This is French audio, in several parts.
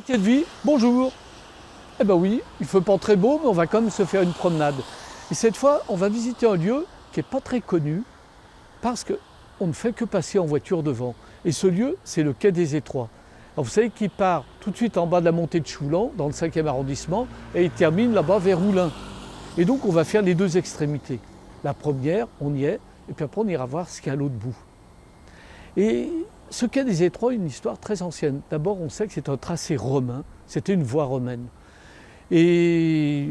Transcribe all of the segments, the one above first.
quartier de vie, bonjour. Eh ben oui, il ne fait pas très beau, mais on va quand même se faire une promenade. Et cette fois, on va visiter un lieu qui n'est pas très connu, parce qu'on ne fait que passer en voiture devant. Et ce lieu, c'est le quai des Étroits. Alors vous savez qu'il part tout de suite en bas de la montée de Choulan, dans le 5e arrondissement, et il termine là-bas vers Roulin. Et donc on va faire les deux extrémités. La première, on y est, et puis après on ira voir ce qu'il y a à l'autre bout. Et ce quai des Étroits a une histoire très ancienne. D'abord, on sait que c'est un tracé romain, c'était une voie romaine. Et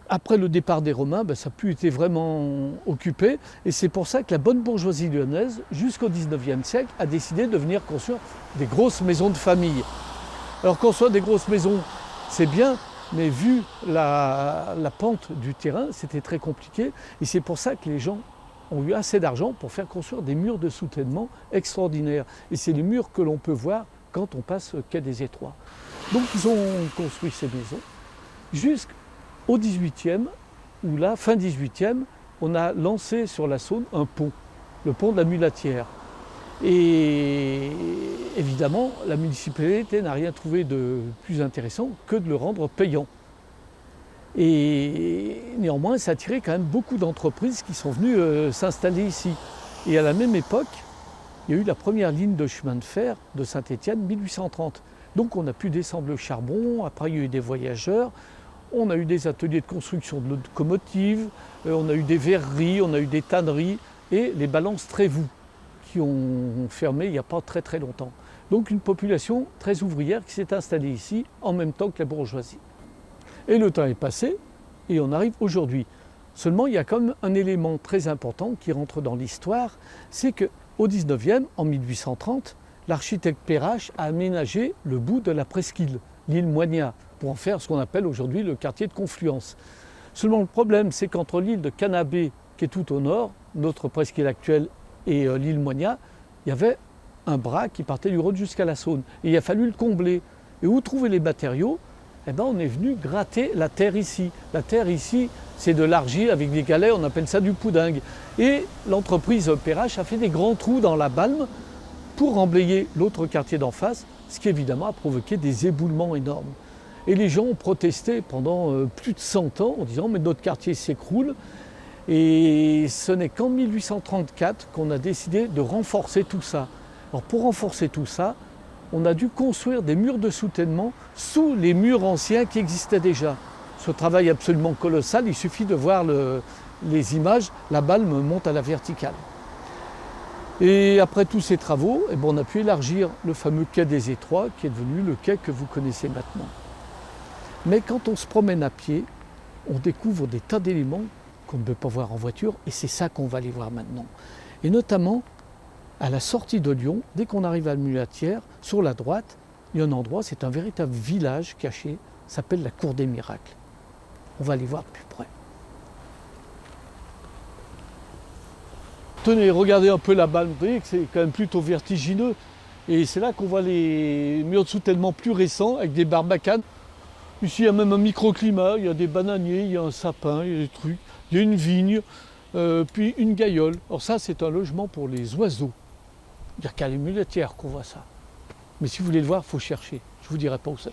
après le départ des Romains, ça n'a plus été vraiment occupé. Et c'est pour ça que la bonne bourgeoisie lyonnaise, jusqu'au 19e siècle, a décidé de venir construire des grosses maisons de famille. Alors construire des grosses maisons, c'est bien, mais vu la pente du terrain, c'était très compliqué. Et c'est pour ça que les gens ont eu assez d'argent pour faire construire des murs de soutènement extraordinaires. Et c'est les murs que l'on peut voir quand on passe au quai des Étroits. Donc ils ont construit ces maisons jusqu'au 18e, où là, fin 18e, on a lancé sur la Saône un pont, le pont de la Mulatière. Et évidemment, la municipalité n'a rien trouvé de plus intéressant que de le rendre payant. Et néanmoins, ça a attiré quand même beaucoup d'entreprises qui sont venues s'installer ici. Et à la même époque, il y a eu la première ligne de chemin de fer de Saint-Étienne, 1830. Donc on a pu descendre le charbon, après il y a eu des voyageurs, on a eu des ateliers de construction de locomotives, on a eu des verreries, on a eu des tanneries et les balances Trévoux qui ont fermé il n'y a pas très très longtemps. Donc une population très ouvrière qui s'est installée ici en même temps que la bourgeoisie. Et le temps est passé et on arrive aujourd'hui. Seulement il y a quand même un élément très important qui rentre dans l'histoire, c'est qu'au 19e, en 1830, l'architecte Perrache a aménagé le bout de la presqu'île, l'île Moignat, pour en faire ce qu'on appelle aujourd'hui le quartier de Confluence. Seulement le problème, c'est qu'entre l'île de Canabé, qui est tout au nord, notre presqu'île actuelle, et l'île Moignat, il y avait un bras qui partait du Rhône jusqu'à la Saône. Et il a fallu le combler. Et où trouver les matériaux ? On est venu gratter la terre ici. La terre ici, c'est de l'argile avec des galets, on appelle ça du poudingue. Et l'entreprise Perrache a fait des grands trous dans la balme pour emblayer l'autre quartier d'en face, ce qui évidemment a provoqué des éboulements énormes. Et les gens ont protesté pendant plus de 100 ans en disant « mais notre quartier s'écroule ». Et ce n'est qu'en 1834 qu'on a décidé de renforcer tout ça. Alors pour renforcer tout ça, on a dû construire des murs de soutènement sous les murs anciens qui existaient déjà. Ce travail absolument colossal, il suffit de voir les images, la balme monte à la verticale. Et après tous ces travaux, on a pu élargir le fameux quai des Étroits qui est devenu le quai que vous connaissez maintenant. Mais quand on se promène à pied, on découvre des tas d'éléments qu'on ne peut pas voir en voiture et c'est ça qu'on va aller voir maintenant. Et notamment, à la sortie de Lyon, dès qu'on arrive à la Mulatière, sur la droite, il y a un endroit, c'est un véritable village caché, ça s'appelle la Cour des Miracles. On va aller voir de plus près. Tenez, regardez un peu la balme, vous voyez que c'est quand même plutôt vertigineux. Et c'est là qu'on voit les murs de soutènement plus récents avec des barbacanes. Ici, il y a même un microclimat, il y a des bananiers, il y a un sapin, il y a des trucs, il y a une vigne, puis une gaillole. Alors ça, c'est un logement pour les oiseaux. Il n'y a qu'à les Mulatières qu'on voit ça. Mais si vous voulez le voir, il faut chercher. Je ne vous dirai pas où c'est.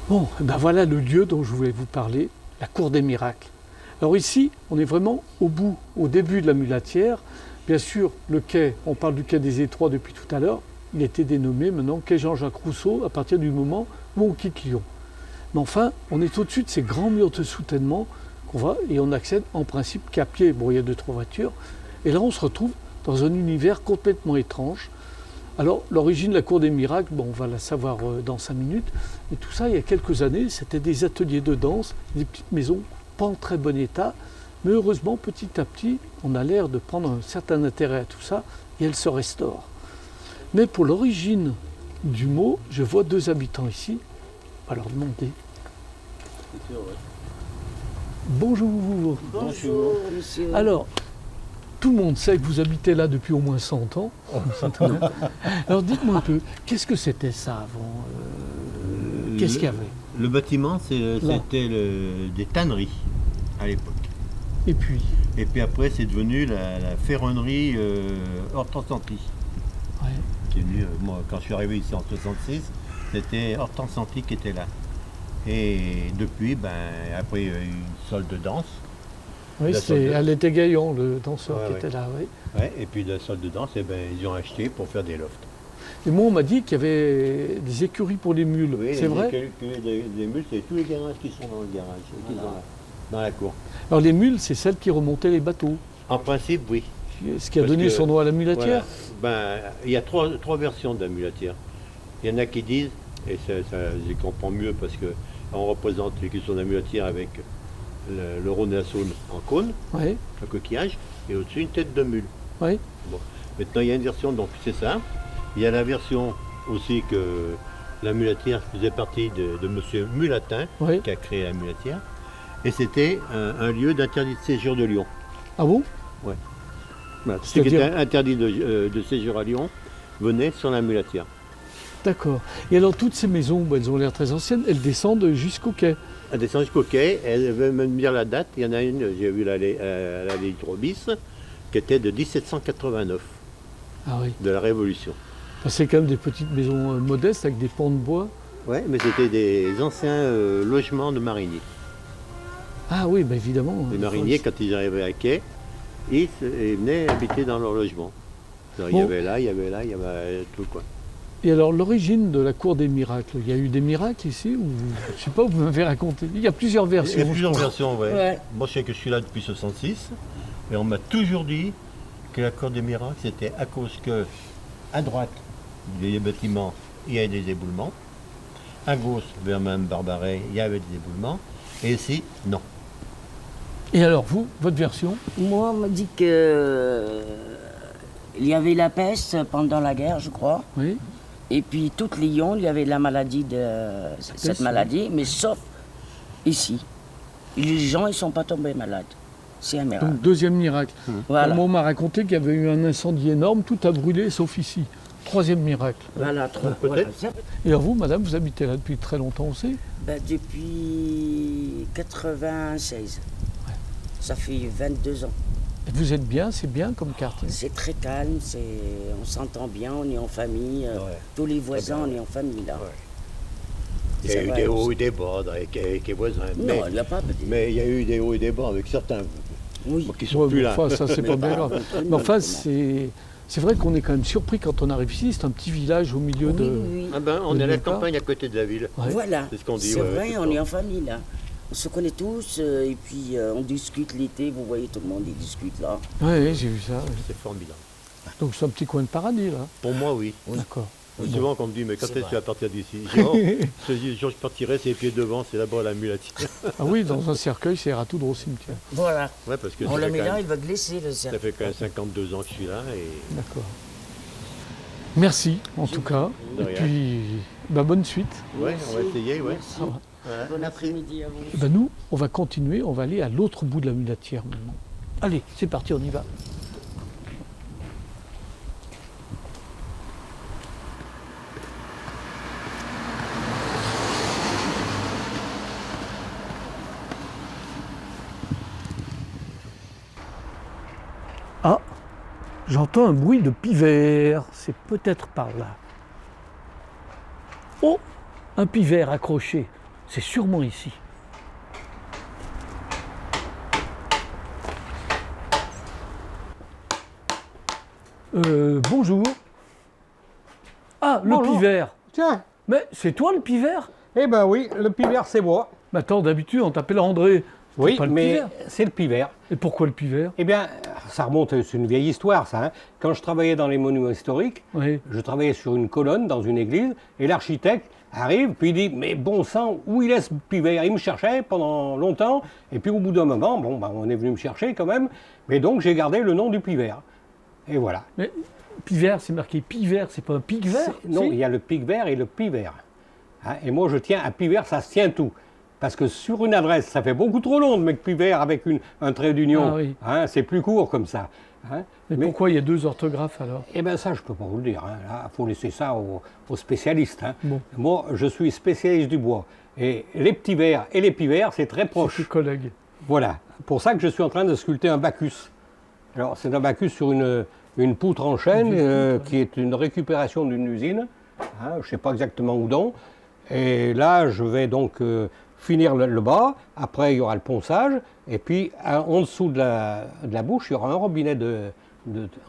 Bon, voilà le lieu dont je voulais vous parler, la Cour des Miracles. Alors ici, on est vraiment au bout, au début de la Mulatière. Bien sûr, le quai, on parle du quai des Étroits depuis tout à l'heure, il a été dénommé maintenant quai Jean-Jacques Rousseau à partir du moment où on quitte Lyon. Mais enfin, on est au-dessus de ces grands murs de soutènement qu'on voit et on accède en principe qu'à pied. Bon, il y a 2-3 voitures. Et là, on se retrouve dans un univers complètement étrange. Alors, l'origine de la Cour des Miracles, on va la savoir dans 5 minutes. Mais tout ça, il y a quelques années, c'était des ateliers de danse, des petites maisons pas en très bon état. Mais heureusement, petit à petit, on a l'air de prendre un certain intérêt à tout ça et elles se restaurent. Mais pour l'origine du mot, je vois 2 habitants ici. On va leur demander. Bonjour. Bonjour, monsieur. Alors, tout le monde sait que vous habitez là depuis au moins 100 ans. Alors dites-moi un peu, qu'est-ce que c'était ça avant Qu'est-ce qu'il y avait? Le bâtiment, c'était des tanneries à l'époque. Et puis, Et puis après, c'est devenu la ferronnerie Hortense-Santi. ouais. C'est venu, moi, quand je suis arrivé ici en 66, c'était Hortense-Santi qui était là. Et depuis, après, il y a eu une salle de danse. Oui, La salle de- elle était Gaillon, le danseur Ouais, qui ouais. était là, oui. Ouais, et puis la salle de danse, ils ont acheté pour faire des lofts. Et moi, on m'a dit qu'il y avait des écuries pour les mules. Oui, c'est vrai? les mules, c'est tous les garages qui sont dans le garage, qui sont là, dans la cour. Alors les mules, c'est celles qui remontaient les bateaux. En principe, oui. Ce qui a Parce donné que, son nom à la mulatière. Voilà. Il y a trois versions de la mulatière. Il y en a qui disent, et ça, je comprends mieux parce qu'on représente les questions de la mulatière avec le Rhône et la Saône en cône, Oui, un coquillage, et au-dessus une tête de mule. oui. Bon. Maintenant, il y a une version, donc c'est ça. Il y a la version aussi que la mulatière faisait partie de monsieur Mulatin, Oui. qui a créé la mulatière. Et c'était un lieu d'interdit de séjour de Lyon. Ah bon? Voilà. Tout ce qui C'est-à-dire était interdit de séjour à Lyon venait sur la mulatière. D'accord. Et alors toutes ces maisons, elles ont l'air très anciennes, elles descendent jusqu'au quai. Elle descend jusqu'au quai, elle veut même dire la date. Il y en a une, j'ai vu la bis, qui était de 1789, Ah oui. de la Révolution. Enfin, c'est quand même des petites maisons modestes avec des pans de bois. Ouais, mais c'était des anciens logements de mariniers. Ah oui, bah évidemment. Les mariniers, quand ils arrivaient à quai, ils venaient habiter dans leur logement. Alors, il y Bon. avait là, il y avait tout quoi. Et alors l'origine de la cour des miracles, il y a eu des miracles ici ou je sais pas, vous m'avez raconté. Il y a plusieurs Il y versions. a plusieurs versions, ouais. Ouais. Moi, je sais que je suis là depuis 66, et on m'a toujours dit que la cour des miracles, c'était à cause que, à droite, des bâtiments, il y avait des éboulements. À gauche, vers Mme Barbaret, il y avait des éboulements. Et ici, non. Et alors vous, votre version? Moi, on m'a dit que il y avait la peste pendant la guerre, je crois. Oui. Et puis, toute Lyon, il y avait la maladie de cette peste, maladie, mais sauf ici. Les gens, ils ne sont pas tombés malades. C'est un miracle. Donc deuxième miracle. Voilà. Moi, on m'a raconté qu'il y avait eu un incendie énorme, tout a brûlé sauf ici. Troisième miracle. Voilà, trois. Peut-être. Voilà. Ça, Et alors vous, madame, vous habitez là depuis très longtemps aussi? ben, depuis 96. Ça fait 22 ans. Et vous êtes bien, c'est bien comme quartier? C'est très calme, on s'entend bien, on est en famille. Ouais. Tous les voisins, on est en famille là. Ouais. Il y Ça a eu va, des on hauts et des bas avec les voisins. Non, il n'y a pas. Mais il y a eu des hauts et des bas avec certains Oui. qui sont Ouais, plus mais là. enfin, ça, c'est pas bien grave. Mais enfin, c'est vrai qu'on est quand même surpris quand on arrive ici. C'est un petit village au milieu Oui, de. oui, oui. Ah ben, on de est à la nulle part. campagne à côté de la ville. Ouais. Voilà. C'est ce qu'on dit, C'est ouais, vrai, tout on le est temps. en famille là. On se connaît tous et puis on discute l'été. Vous voyez, tout le monde il discute là. Ouais, j'ai vu ça. ouais. C'est formidable. Donc c'est un petit coin de paradis là. Pour moi, oui. D'accord. Souvent, qu'on me dit, mais quand C'est est-ce que tu vrai. vas partir d'ici? Je dis, oh, ce jour, je partirai, c'est les pieds devant, c'est là-bas la mulatière. Ah oui, dans un cercueil, ça ira tout droit au cimetière. Voilà. Ouais, parce que On ça le fait, met quand là, même, il va glisser le ça cercle. fait quand même 52 ans que je suis là. Et D'accord. Merci en tout cas. De Et rien. puis, bah, bonne suite. ouais, on va essayer, ouais. Merci. Ça va. Voilà. Bon après-midi à vous. Eh ben, nous, on va continuer, on va aller à l'autre bout de la mulatière maintenant. Allez, c'est parti, on y va. Ah, j'entends un bruit de pivert, c'est peut-être par là. Oh, un pivert accroché, c'est sûrement ici. Bonjour. Ah, le Bonjour. pivert. Tiens, Mais c'est toi le pivert? eh ben oui, le pivert c'est moi. Mais attends, d'habitude on t'appelle André. C'est Oui, pas le mais pivert. c'est le pivert. Et pourquoi le pivert? Eh bien, ça remonte, c'est une vieille histoire ça. Hein. Quand je travaillais dans les monuments historiques, Oui. je travaillais sur une colonne dans une église et l'architecte arrive puis il dit mais bon sang, où il est ce pivert? Il me cherchait pendant longtemps et puis au bout d'un moment, bon, ben, on est venu me chercher quand même, mais donc j'ai gardé le nom du pivert. Et voilà. Mais pivert, c'est marqué pivert, c'est pas un pic vert? Non, si il y a le pic vert et le pivert. Hein, et moi, je tiens à pivert, ça se tient tout. Parce que sur une adresse, ça fait beaucoup trop long de mettre pivert avec un trait d'union. Ah oui. Hein, c'est plus court comme ça. hein. Mais pourquoi il y a 2 orthographes alors? Eh bien ça, je ne peux pas vous le dire. Il faut laisser ça aux spécialistes. Hein. Bon. Moi, je suis spécialiste du bois. Et les petits vers et les pivers, c'est très C'est proche. tes collègues. Voilà. Pour ça que je suis en train de sculpter un Bacchus. Alors, c'est un Bacchus sur une poutre en chêne, qui est une récupération d'une usine. Hein, je ne sais pas exactement où donc. Et là, je vais donc finir le bas. Après, il y aura le ponçage. Et puis, en dessous de la bouche, il y aura un robinet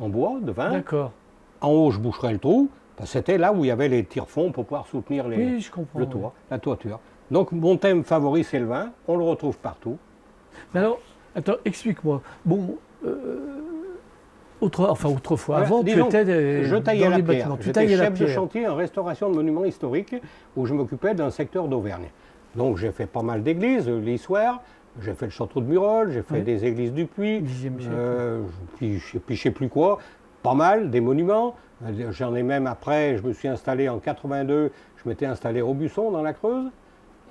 en bois, de vin. D'accord. En haut, je boucherai le trou. C'était là où il y avait les tire-fonds pour pouvoir soutenir Oui, je comprends. le toit, la toiture. Donc, mon thème favori, c'est le vin. On le retrouve partout. Mais alors, attends, explique-moi. Bon, autrefois, Voilà, avant, disons, tu étais je taillais dans la les pierre. bâtiments. Tu J'étais taillais la chef de pierre. chantier en restauration de monuments historiques où je m'occupais d'un secteur d'Auvergne. Donc j'ai fait pas mal d'églises, l'Issoire, j'ai fait le château de Murol, j'ai fait Oui. des églises du Puy, 10e siècle. puis je sais plus quoi, pas mal, des monuments. J'en ai même après, je me suis installé en 82, je m'étais installé au Busson dans la Creuse.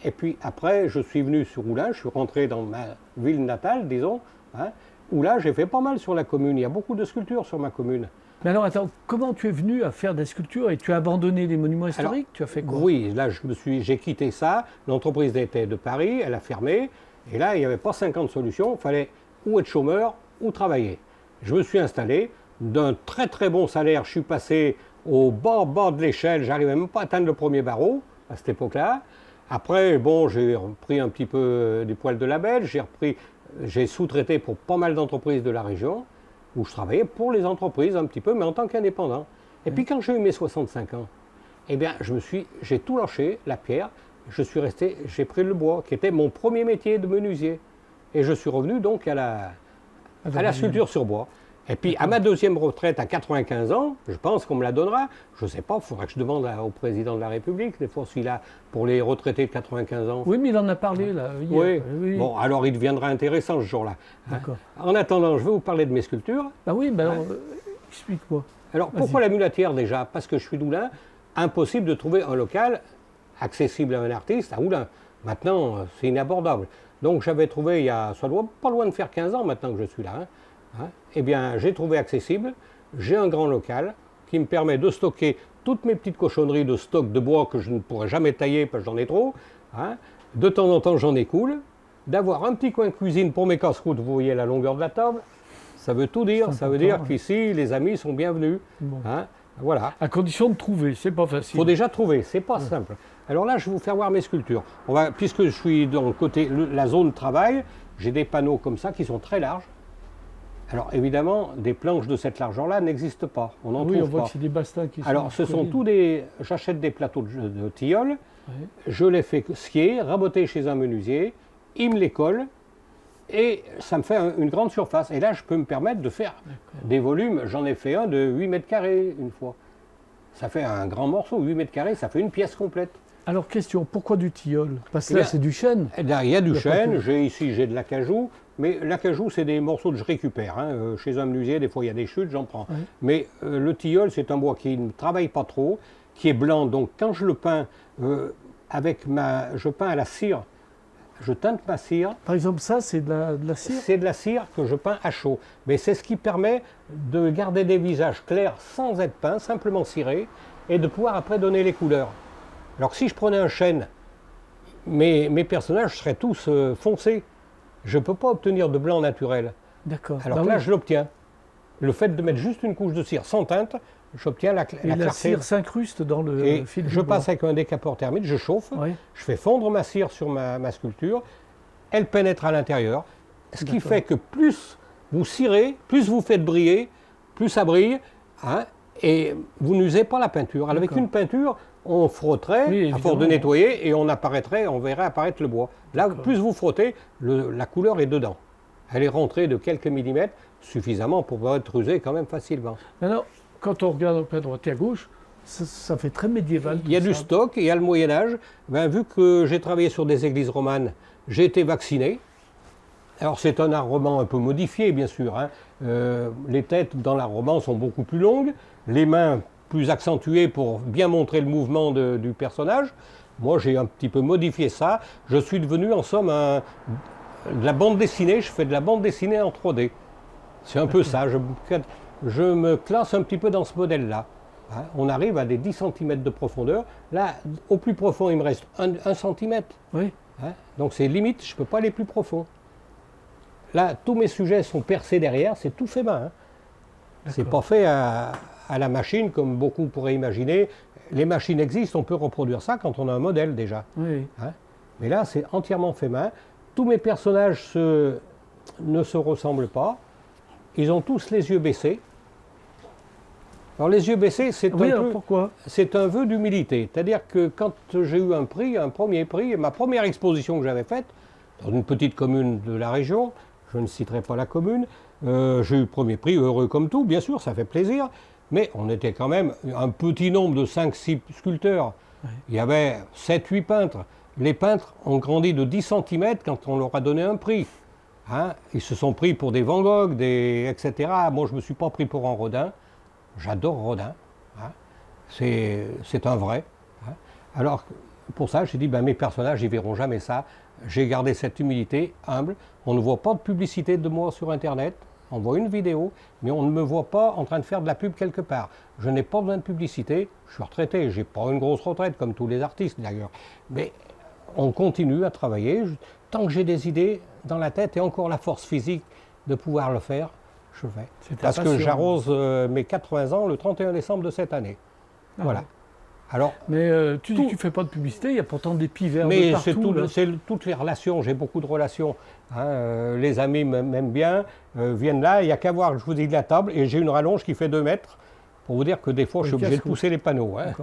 Et puis après, je suis venu sur Oulin, je suis rentré dans ma ville natale, disons, hein, où là j'ai fait pas mal sur la commune. Il y a beaucoup de sculptures sur ma commune. Mais alors, attends, comment tu es venu à faire des sculptures et tu as abandonné les monuments historiques? Tu as fait quoi? Oui, là j'ai quitté ça. L'entreprise était de Paris, elle a fermé. Et là, il n'y avait pas 50 solutions. Il fallait ou être chômeur ou travailler. Je me suis installé. D'un très très bon salaire, je suis passé au bas de l'échelle. J'arrivais même pas à atteindre le premier barreau à cette époque-là. Après, bon, j'ai repris un petit peu du poil de la bête. J'ai sous-traité pour pas mal d'entreprises de la région où je travaillais pour les entreprises un petit peu, mais en tant qu'indépendant. Et puis quand j'ai eu mes 65 ans, eh bien, j'ai tout lâché, la pierre, j'ai pris le bois, qui était mon premier métier de menuisier. Et je suis revenu donc à la sculpture sur bois. Et puis à ma deuxième retraite à 95 ans, je pense qu'on me la donnera. Je ne sais pas, il faudra que je demande au président de la République, des fois s'il a pour les retraités de 95 ans. Oui, mais il en a parlé là, hier. Oui. Bon, alors il deviendra intéressant ce jour-là. D'accord. En attendant, je vais vous parler de mes sculptures. Bah oui, ben alors, explique-moi. Alors pourquoi la mulatière déjà? Parce que je suis d'Oulin, impossible de trouver un local accessible à un artiste à Oulin. Maintenant, c'est inabordable. Donc j'avais trouvé, ça doit pas loin de faire 15 ans maintenant que je suis là. Eh bien, j'ai trouvé accessible, j'ai un grand local qui me permet de stocker toutes mes petites cochonneries de stock de bois que je ne pourrais jamais tailler parce que j'en ai trop. De temps en temps, j'en écoule. D'avoir un petit coin cuisine pour mes casse-croûtes, vous voyez la longueur de la table. Ça veut tout dire. Ça veut dire qu'ici, les amis sont bienvenus. Bon. Voilà. À condition de trouver, c'est pas facile. Il faut déjà trouver, c'est pas simple. Alors là, je vais vous faire voir mes sculptures. Puisque je suis dans la zone travail, j'ai des panneaux comme ça qui sont très larges. Alors évidemment, des planches de cette largeur-là n'existent pas. On n'en trouve pas. Oui, on voit que c'est des bastins qui sont... Alors ce sont tous j'achète des plateaux de tilleul, Ouais. je les fais scier, raboter chez un menuisier, il me les colle et ça me fait une grande surface. Et là, je peux me permettre de faire des volumes. J'en ai fait un de 8 mètres carrés une fois. Ça fait un grand morceau, 8 mètres carrés, ça fait une pièce complète. Alors question, pourquoi du tilleul? Parce que Eh là, bien, c'est du chêne. Eh bien, il y a du pas chêne, tout. j'ai de l'acajou, mais l'acajou, c'est des morceaux que je récupère. Chez un menuisier, des fois, il y a des chutes, j'en prends. Ouais. Mais le tilleul, c'est un bois qui ne travaille pas trop, qui est blanc. Donc, quand je le peins, je peins à la cire, je teinte ma cire. Par exemple, ça, c'est de la cire? C'est de la cire que je peins à chaud. Mais c'est ce qui permet de garder des visages clairs sans être peints, simplement cirés, et de pouvoir après donner les couleurs. Alors que si je prenais un chêne, mes personnages seraient tous foncés. Je ne peux pas obtenir de blanc naturel. D'accord. Alors Bah que là, oui. je l'obtiens. Le fait de mettre juste une couche de cire sans teinte, j'obtiens la Et la clarté. cire s'incruste dans le Et fil du je bois. passe avec un décapeur thermique, je chauffe, Ouais. je fais fondre ma cire sur ma sculpture, elle pénètre à l'intérieur, ce qui D'accord. fait que plus vous cirez, plus vous faites briller, plus ça brille, et vous n'usez pas la peinture. Alors avec D'accord. une peinture, on frotterait Oui, à force de évidemment. nettoyer et on verrait apparaître le bois. Là, D'accord. plus vous frottez, la couleur est dedans. Elle est rentrée de quelques millimètres, suffisamment pour pouvoir être usée quand même facilement. Maintenant, quand on regarde à droite et à gauche, ça fait très médiéval. Il y a tout du ça. stock, il y a le Moyen-Âge. Vu que j'ai travaillé sur des églises romanes, j'ai été vacciné. Alors c'est un art roman un peu modifié, bien sûr. Les têtes dans l'art roman sont beaucoup plus longues, les mains plus accentuées pour bien montrer le mouvement du personnage. Moi, j'ai un petit peu modifié ça. Je suis devenu, en somme, de la bande dessinée. Je fais de la bande dessinée en 3D. C'est un peu ça. Je me classe un petit peu dans ce modèle-là. Hein. On arrive à des 10 cm de profondeur. Là, au plus profond, il me reste 1 cm. Oui. Hein. Donc c'est limite, je ne peux pas aller plus profond. Là, tous mes sujets sont percés derrière, c'est tout fait main. Hein. C'est pas fait à la machine comme beaucoup pourraient imaginer. Les machines existent, on peut reproduire ça quand on a un modèle déjà. Oui. Hein. Mais là, c'est entièrement fait main. Tous mes personnages ne se ressemblent pas. Ils ont tous les yeux baissés. Alors les yeux baissés, c'est pourquoi? C'est un vœu d'humilité. C'est-à-dire que quand j'ai eu un premier prix, ma première exposition que j'avais faite, dans une petite commune de la région, je ne citerai pas la commune, j'ai eu le premier prix, heureux comme tout, bien sûr, ça fait plaisir, mais on était quand même un petit nombre de 5-6 sculpteurs. Ouais. Il y avait 7-8 peintres. Les peintres ont grandi de 10 cm quand on leur a donné un prix. Hein, ils se sont pris pour des Van Gogh, etc. Moi, je ne me suis pas pris pour un Rodin. J'adore Rodin. Hein. C'est un vrai. Hein. Alors, pour ça, j'ai dit, mes personnages, ils ne verront jamais ça. J'ai gardé cette humilité, humble. On ne voit pas de publicité de moi sur Internet. On voit une vidéo, mais on ne me voit pas en train de faire de la pub quelque part. Je n'ai pas besoin de publicité. Je suis retraité. Je n'ai pas une grosse retraite, comme tous les artistes d'ailleurs. Mais on continue à travailler. Tant que j'ai des idées dans la tête et encore la force physique de pouvoir le faire, je le fais. Parce que j'arrose mes 80 ans le 31 décembre de cette année. Ah voilà. Ouais. Alors, mais tu dis que tu ne fais pas de publicité, il y a pourtant des pivers de partout. Mais c'est toutes les relations, j'ai beaucoup de relations. Hein, les amis m'aiment bien, viennent là, il n'y a qu'à voir, je vous dis de la table, et j'ai une rallonge qui fait 2 mètres, pour vous dire que des fois je suis obligé de pousser les panneaux. Hein.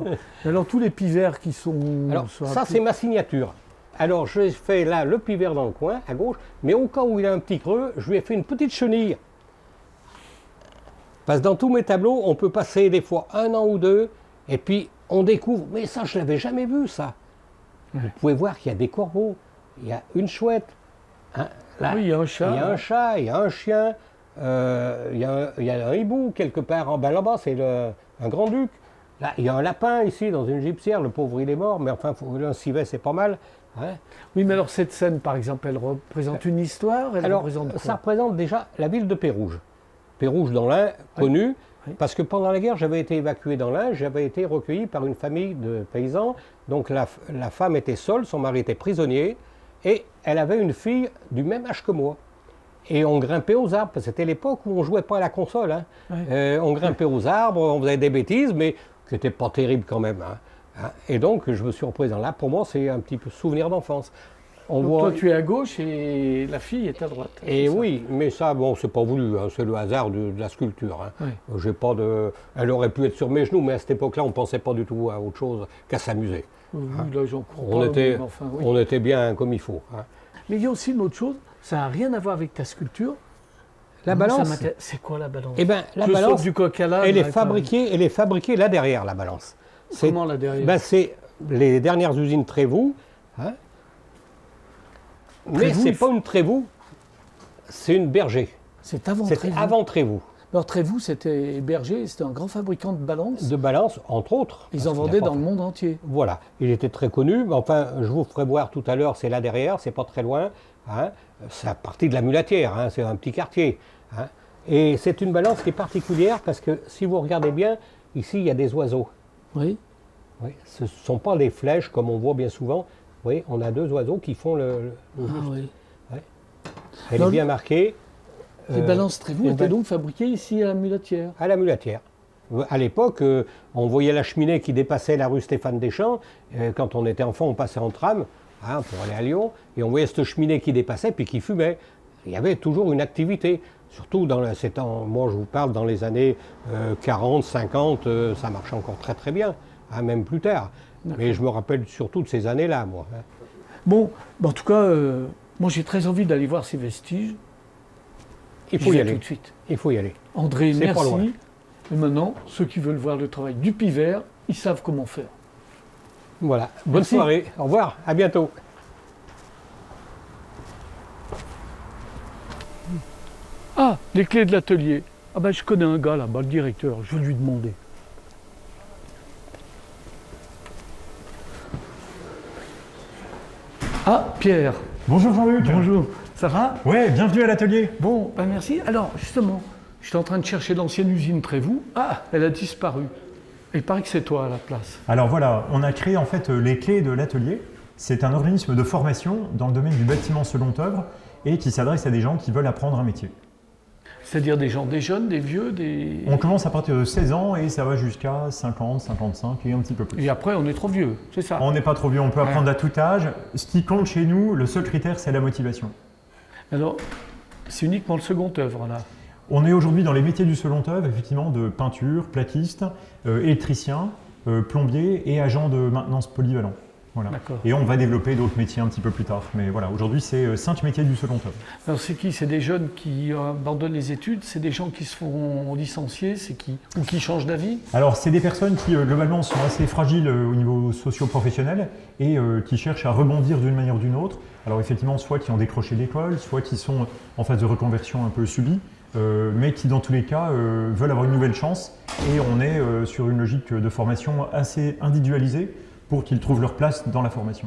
Alors tous les pivers qui sont... Alors ça c'est ma signature. Alors je fais là le pivert dans le coin, à gauche, mais au cas où il a un petit creux, je lui ai fait une petite chenille. Parce que dans tous mes tableaux, on peut passer des fois 1 an ou 2, et puis on découvre, mais ça je ne l'avais jamais vu ça. Ouais. Vous pouvez voir qu'il y a des corbeaux, il y a une chouette, hein, là, oui, il y a un chat. Il y a un chat, il y a un chien, il y a un hibou quelque part en bas là-bas, c'est un grand-duc. Là, il y a un lapin ici dans une gypsière, le pauvre il est mort, mais enfin un civet c'est pas mal. Hein. Oui, mais alors cette scène par exemple, elle représente une histoire, elle représente quoi? Ça représente déjà la ville de Pérouges. Pérouges dans l'Ain, connue. Oui. Oui. Parce que pendant la guerre, j'avais été évacué dans l'Ain, j'avais été recueilli par une famille de paysans. Donc la femme était seule, son mari était prisonnier, et elle avait une fille du même âge que moi. Et on grimpait aux arbres, parce que c'était l'époque où on ne jouait pas à la console. Hein. Oui. On grimpait aux arbres, on faisait des bêtises, mais qui n'étaient pas terribles quand même. Hein. Et donc je me suis représent là. Pour moi, c'est un petit peu souvenir d'enfance. Donc toi, tu es à gauche et la fille est à droite. Et oui, mais ça, bon, c'est pas voulu, hein, c'est le hasard de la sculpture. Hein. Oui. J'ai pas de... Elle aurait pu être sur mes genoux, mais à cette époque-là, on ne pensait pas du tout à autre chose qu'à s'amuser. Oui, hein. Là, j'en comprends pas. On était bien comme il faut. Hein. Mais il y a aussi une autre chose, ça n'a rien à voir avec ta sculpture. La balance. C'est quoi la balance? Eh bien, la balance, du coq à l'âne, elle est fabriquée là derrière, la balance. Comment là derrière? C'est les dernières usines Trévoux. Hein. Mais ce n'est pas une Trévoux, c'est une Berger. C'est avant Trévoux. C'est avant Trévoux. Alors Trévoux, c'était Berger, c'était un grand fabricant de balances. De balances, entre autres. Ils en vendaient dans le monde entier. Voilà, il était très connu. Enfin, je vous ferai voir tout à l'heure, c'est là derrière, c'est pas très loin. Hein. C'est à partir de la Mulatière, hein, c'est un petit quartier. Hein. Et c'est une balance qui est particulière parce que si vous regardez bien, ici il y a des oiseaux. Oui. Oui, ce ne sont pas des flèches comme on voit bien souvent. Oui, on a 2 oiseaux qui font le juste. Oui. Ouais. Elle est bien marquée. Les balances Trévoux étaient donc fabriquées ici à la Mulatière. À la Mulatière. À l'époque, on voyait la cheminée qui dépassait la rue Stéphane Deschamps. Quand on était enfant, on passait en tram pour aller à Lyon. Et on voyait cette cheminée qui dépassait puis qui fumait. Il y avait toujours une activité. Surtout dans ces temps, moi je vous parle dans les années 40, 50, ça marchait encore très très bien, hein, même plus tard. Mais je me rappelle surtout de ces années-là, moi. Bon, en tout cas, moi j'ai très envie d'aller voir ces vestiges. Il faut y aller tout de suite. Il faut y aller. André, merci. Et maintenant, ceux qui veulent voir le travail du pivert, ils savent comment faire. Voilà. Bonne soirée. Au revoir. À bientôt. Ah, les clés de l'atelier. Ah ben, je connais un gars là-bas, le directeur. Je vais lui demander. Ah, Pierre. Bonjour Jean-Luc. Bonjour. Ça va? Ouais, bienvenue à l'atelier. Bon, ben merci. Alors, justement, J'étais en train de chercher l'ancienne usine Trévoux. Ah, elle a disparu. Il paraît que c'est toi à la place. Alors voilà, on a créé en fait les clés de l'atelier. C'est un organisme de formation dans le domaine du bâtiment second œuvre et qui s'adresse à des gens qui veulent apprendre un métier. C'est-à-dire des gens, des jeunes, des vieux, des... On commence à partir de 16 ans et ça va jusqu'à 50, 55 et un petit peu plus. Et après, on est trop vieux, c'est ça? On n'est pas trop vieux, on peut apprendre à tout âge. Ce qui compte chez nous, le seul critère, c'est la motivation. Alors, c'est uniquement le second œuvre, là. On est aujourd'hui dans les métiers du second œuvre, effectivement, de peinture, platiste, électricien, plombier et agent de maintenance polyvalent. Voilà. Et on va développer d'autres métiers un petit peu plus tard. Mais voilà, aujourd'hui, c'est 5 métiers du second œuvre. Alors, c'est qui? C'est des jeunes qui abandonnent les études? C'est des gens qui se font licencier? C'est qui? Ou qui changent d'avis? Alors, c'est des personnes qui, globalement, sont assez fragiles au niveau socio-professionnel et qui cherchent à rebondir d'une manière ou d'une autre. Alors, effectivement, soit qui ont décroché l'école, soit qui sont en phase de reconversion un peu subie, mais qui, dans tous les cas, veulent avoir une nouvelle chance. Et on est sur une logique de formation assez individualisée pour qu'ils trouvent leur place dans la formation.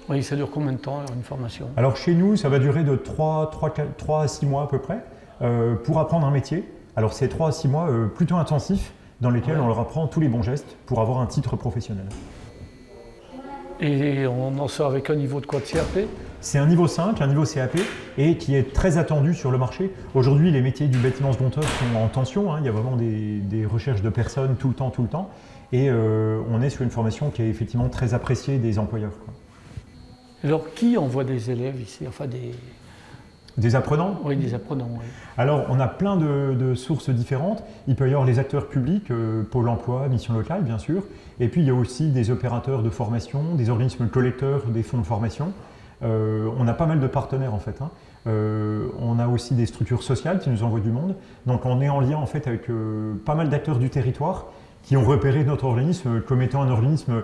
Oui, ça dure combien de temps, alors, une formation? Alors chez nous, ça va durer de 3 à 6 mois à peu près pour apprendre un métier. Alors c'est 3 à 6 mois plutôt intensifs dans lesquels on leur apprend tous les bons gestes pour avoir un titre professionnel. Et on en sort avec un niveau de quoi de CAP? C'est un niveau 5, un niveau CAP, et qui est très attendu sur le marché. Aujourd'hui, les métiers du bâtiment second œuvre sont en tension. Il y a vraiment des recherches de personnes tout le temps. Et on est sur une formation qui est effectivement très appréciée des employeurs. Alors, qui envoie des élèves ici? Enfin, des apprenants? Oui, des apprenants, oui. Alors, on a plein de sources différentes. Il peut y avoir les acteurs publics, Pôle emploi, Mission locale, bien sûr. Et puis, il y a aussi des opérateurs de formation, des organismes collecteurs des fonds de formation. On a pas mal de partenaires, en fait. On a aussi des structures sociales qui nous envoient du monde. Donc, on est en lien, en fait, avec pas mal d'acteurs du territoire qui ont repéré notre organisme comme étant un organisme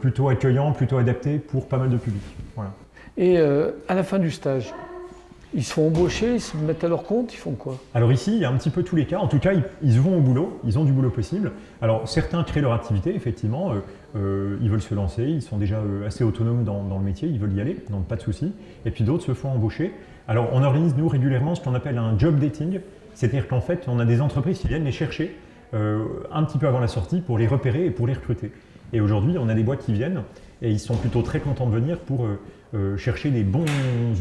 plutôt accueillant, plutôt adapté pour pas mal de publics. Voilà. Et à la fin du stage, ils se font embaucher, ils se mettent à leur compte, ils font quoi? Alors ici, il y a un petit peu tous les cas. En tout cas, ils vont au boulot, ils ont du boulot possible. Alors certains créent leur activité, effectivement. Ils veulent se lancer, ils sont déjà assez autonomes dans le métier, ils veulent y aller, donc pas de souci. Et puis d'autres se font embaucher. Alors on organise, nous, régulièrement ce qu'on appelle un job dating. C'est-à-dire qu'en fait, on a des entreprises qui viennent les chercher un petit peu avant la sortie pour les repérer et pour les recruter. Et aujourd'hui, on a des boîtes qui viennent et ils sont plutôt très contents de venir pour chercher des bons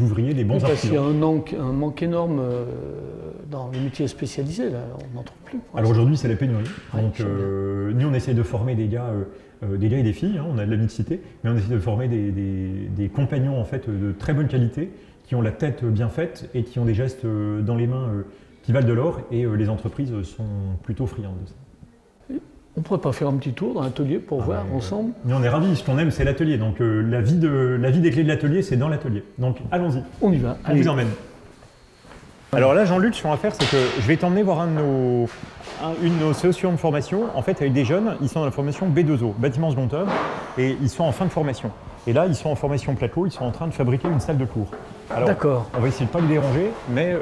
ouvriers, des bons artisans. Parce qu'il y a un manque énorme dans les métiers spécialisés, là, on n'en trouve plus. Alors aujourd'hui, c'est la pénurie. Ouais, donc nous, on essaie de former des gars et des filles, on a de la mixité, mais on essaie de former des compagnons en fait, de très bonne qualité, qui ont la tête bien faite et qui ont des gestes dans les mains qui valent de l'or, et les entreprises sont plutôt friandes de ça. On ne pourrait pas faire un petit tour dans l'atelier pour voir ensemble? Mais on est ravis, ce qu'on aime c'est l'atelier, donc la vie des clés de l'atelier c'est dans l'atelier. Donc allons-y. On y va. On vous emmène. Alors là Jean-Luc, ce qu'on va faire c'est que je vais t'emmener voir une de nos sessions de formation, en fait avec des jeunes, ils sont dans la formation B2O, bâtiment second œuvre, et ils sont en fin de formation. Et là, ils sont en formation plateau, ils sont en train de fabriquer une salle de cours. Alors, d'accord. On va essayer de ne pas les déranger, mais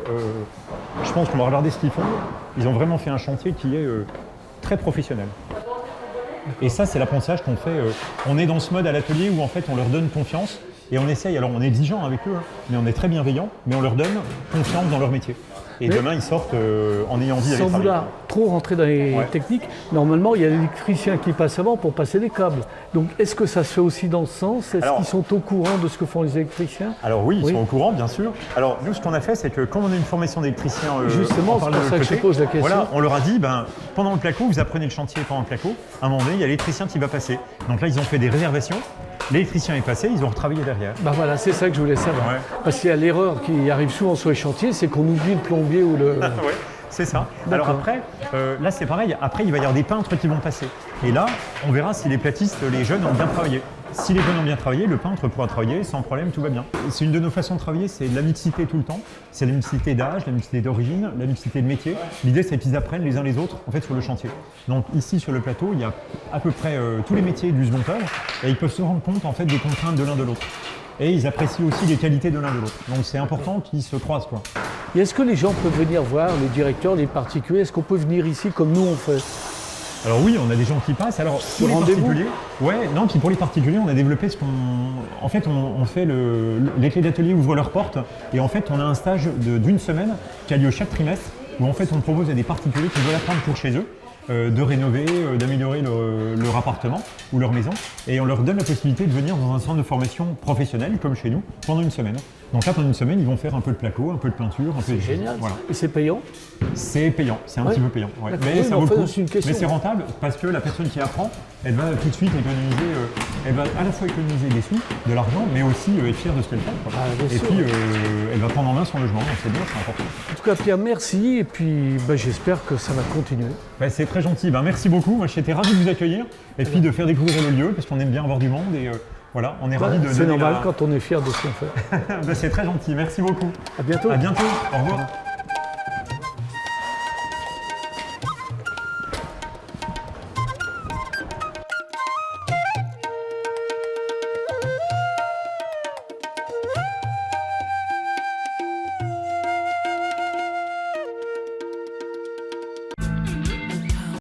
je pense qu'on va regarder ce qu'ils font. Ils ont vraiment fait un chantier qui est très professionnel. Et ça, c'est l'apprentissage qu'on fait. On est dans ce mode à l'atelier où en fait, on leur donne confiance et on essaye. Alors, on est exigeant avec eux, mais on est très bienveillant, mais on leur donne confiance dans leur métier. Et demain, ils sortent en ayant envie d'aller travailler. Sans vouloir trop rentrer dans les techniques, normalement, il y a l'électricien qui passe avant pour passer les câbles. Donc, est-ce que ça se fait aussi dans ce sens? Est-ce qu'ils sont au courant de ce que font les électriciens? Alors oui, ils sont au courant, bien sûr. Alors nous, ce qu'on a fait, c'est que quand on a une formation d'électricien... Justement, c'est pour ça que je pose la question. Voilà, on leur a dit, pendant le placo, vous apprenez le chantier pendant le placo. À un moment donné, il y a l'électricien qui va passer. Donc là, ils ont fait des réservations. L'électricien est passé, ils ont retravaillé derrière. Voilà, c'est ça que je voulais savoir. Ouais. Parce qu'il y a l'erreur qui arrive souvent sur les chantiers, c'est qu'on oublie le plombier ou le... ouais, c'est ça. Alors après, là c'est pareil, après il va y avoir des peintres qui vont passer. Et là, on verra si les platistes, les jeunes ont bien travaillé. Si les jeunes ont bien travaillé, le peintre pourra travailler sans problème, tout va bien. C'est une de nos façons de travailler, c'est la mixité tout le temps. C'est la mixité d'âge, la mixité d'origine, la mixité de métier. L'idée, c'est qu'ils apprennent les uns les autres en fait, sur le chantier. Donc ici, sur le plateau, il y a à peu près tous les métiers du second œuvre et ils peuvent se rendre compte en fait, des contraintes de l'un de l'autre. Et ils apprécient aussi les qualités de l'un de l'autre. Donc c'est important qu'ils se croisent, quoi. Et est-ce que les gens peuvent venir voir, les directeurs, les particuliers, est-ce qu'on peut venir ici comme nous on fait? Alors oui, on a des gens qui passent. Alors pour les particuliers, puis pour les particuliers, on a développé ce qu'on... En fait, on fait les clés d'atelier ouvrent leurs portes et en fait, on a un stage d'une semaine qui a lieu chaque trimestre où en fait on propose à des particuliers qui veulent apprendre pour chez eux, de rénover, d'améliorer leur appartement ou leur maison, et on leur donne la possibilité de venir dans un centre de formation professionnel comme chez nous pendant une semaine. Donc là pendant une semaine ils vont faire un peu de placo, un peu de peinture, un peu de... Génial. Voilà. Et c'est payant? C'est payant, c'est un Ouais. petit peu payant. Ouais. D'accord. Mais Oui, ça mais vaut le enfin, coup. c'est une question. Mais c'est rentable parce que la personne qui apprend, elle va tout de suite économiser, elle va à la fois économiser des sous, de l'argent, mais aussi être fière de ce qu'elle fait, quoi. Ah, bien Et sûr. puis elle va prendre en main son logement, donc c'est bien, c'est important. En tout cas, Pierre, merci. Et puis, j'espère que ça va continuer. Ben, c'est très gentil, ben, merci beaucoup. Moi j'étais ravi de vous accueillir et puis de faire découvrir le lieu parce qu'on aime bien avoir du monde et voilà, on est ravis de C'est donner normal la... quand on est fier de ce qu'on fait. Ben, c'est très gentil, merci beaucoup. À bientôt. À bientôt, au revoir.